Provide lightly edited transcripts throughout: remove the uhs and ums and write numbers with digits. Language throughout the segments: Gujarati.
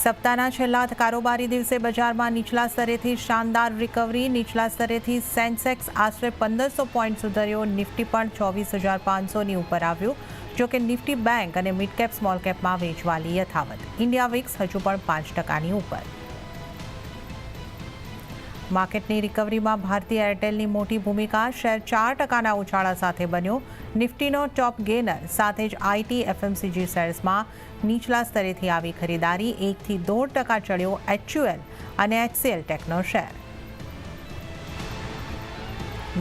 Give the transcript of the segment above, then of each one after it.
સપ્તાહના છેલ્લા કારોબારી દિવસે બજારમાં નીચલા સ્તરેથી શાનદાર રિકવરી. નીચલા સ્તરેથી સેન્સેક્સ આશરે 1500 પોઈન્ટ સુધર્યો. નિફ્ટી પણ 24,500ની ઉપર આવ્યું. જોકે નિફ્ટી બેંક અને મિડ કેપ સ્મોલ કેપમાં વેચવાલી યથાવત. ઇન્ડિયા વિક્સ હજુ પણ 5%ની ઉપર. માર્કેટની રિકવરીમાં ભારતીય એરટેલની મોટી ભૂમિકા. શેર 4%ના ઉછાળા સાથે બન્યો. નિફ્ટીનો ટોપ ગેનર. સાથે જ આઈટી એફએમસીજી શેર્સમાં નીચલા સ્તરેથી આવી ખરીદારી. 1થી 1.5% ચડ્યો એચયુએલ અને એચસીએલ ટેકનો શેર.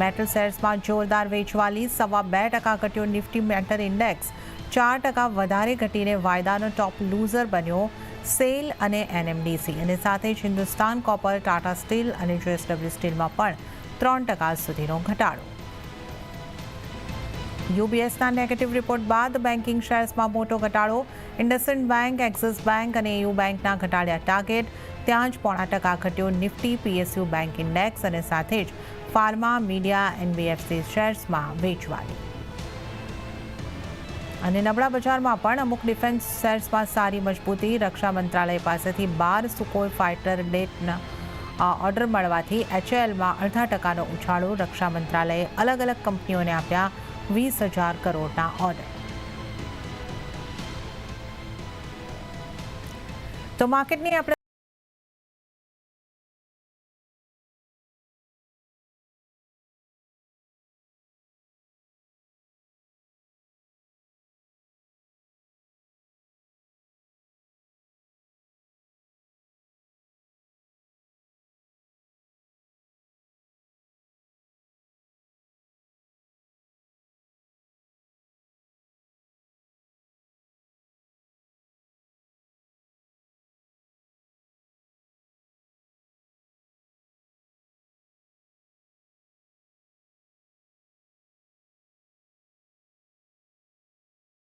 મેટલ શેર્સમાં જોરદાર વેચવાલી. 2.25% ઘટ્યો નિફ્ટી મેટલ ઇન્ડેક્સ. 4% વધારે ઘટીને વાયદાનો ટોપ લૂઝર બન્યો. સેલ અને એનએમડીસી અને સાથે જ હિન્દુસ્તાન કોપર, ટાટા સ્ટીલ અને જેએસડબલ્યુ સ્ટીલમાં પણ 3% સુધીનો ઘટાડો. યુબીએસના નેગેટિવ રિપોર્ટ બાદ બેન્કિંગ શેર્સમાં મોટો ઘટાડો. ઇન્ડસઇન્ડ બેંક, એક્સિસ બેંક અને એયુ બેંકના ઘટાડ્યા ટાર્ગેટ. ત્યાં જ 0.5% ઘટ્યો નિફ્ટી પીએસયુ બેંક ઇન્ડેક્સ અને સાથે જ ફાર્મા, મીડિયા, એનબીએફસી શેર્સમાં વેચવાલી. અને નબળા બજારમાં પણ અમુક ડિફેન્સ શેર્સમાં સારી મજબૂતી. રક્ષા મંત્રાલય પાસેથી 12 સુકોઈ ફાઇટર જેટના ઓર્ડર મળવાથી એચએએલમાં 0.5%નો ઉછાળો. રક્ષા મંત્રાલયે અલગ અલગ કંપનીઓને આપ્યા 20,000 કરોડના ઓર્ડર. તો માર્કેટની આપણે